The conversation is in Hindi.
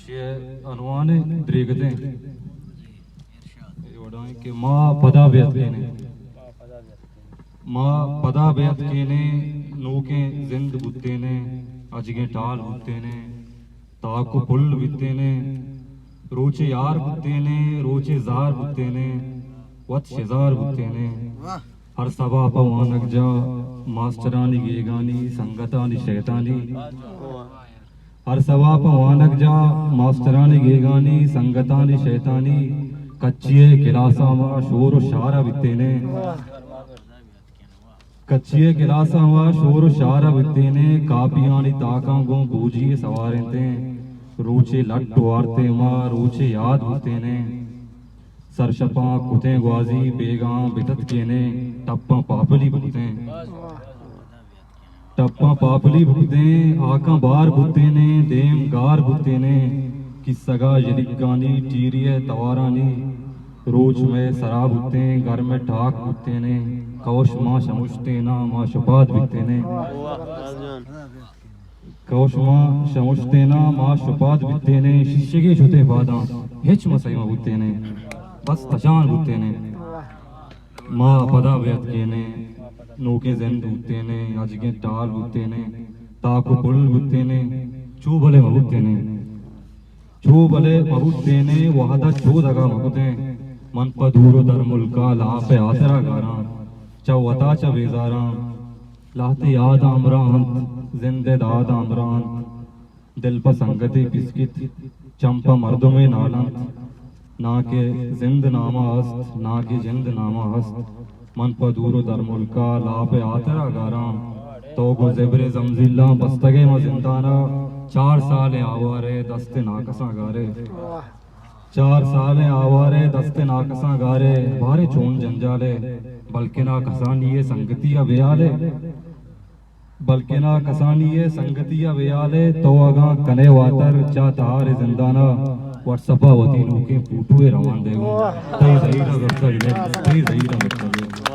अनुवाने द्रेगते कि माँ पदा व्यत केने माँ पदा व्यत केने नूके जिंद बुत्ते ने अजगे टाल बुत्ते ने ताकु पुल बित्ते ने रोचे यार बुत्ते ने रोचे जार बुत्ते ने वत शेजार बुत्ते ने हर सभा पवानक जा मास्टरानी गेगानी संगतानी शैतानी हर सभा पवानक जा मास्टरानी गेगानी संगतानी शैतानी कच्चिए गिलासा मा शोर शारा बित्ते ने कच्चिए गिलासा मा शोर शारा बित्ते ने कापियानी ताका गो बूझिए सवारेंते रूचे लट वारते मा रूचे याद बुत्ते ने सरशपा कुते ग्वाजी बेगा बितत केने टप्पा पापली बुते टप्पा पापली बुते आका बार बुते ने देम गार बुते ने किसगा यदिगानी टीरिय तवारानी रोज में शराब बुते घर में ठाक बुते ने कौश माँ शमुश्ते ना माँ शुपात बुते ने कौश माँ शमुश्ते ना माँ शुपात बुते ने शिष्य के छुते बादा हिच मसैमा बुते ने बस तशान बुते ने माँ पदा व्यत केने नोके जिंद बुते ने अजगे टाल बुते ने ताकु पुल बुते ने चू भले मबुते ने चू भले मबुते ने वहादा चू दगा मबुते मन पधूरो दर मुल्का लापे आतरा गारा चवता च बेजारा लाते याद आमरान जिंदे दाद आमरान दिल पर संगति बिस्किट चंपा मर्दों में नालंत ना के जिंद नामा हस्त ना के जिंद नामा हस्त मन पधूरो दर मुल्का लापे आतरा गारा तो गो ज़ेबरे जमजिल्ला बस्तगे म जिंदाना 4 साल आवारे दस्ते नाकसा गारे 4 साल आवारे दस्ते नाकसा गारे भारे चोन जंजाले बल्कि ना कसानिये संगतिया बेयाले बल्कि ना कसानिये संगतिया बेयाले तो अगा कने वातर चा तहारे जिंदाना व्हाट्सएप वती नूके फूटुए रवान देगो तई जहीरा गत्ता तई जहीरा गत्ता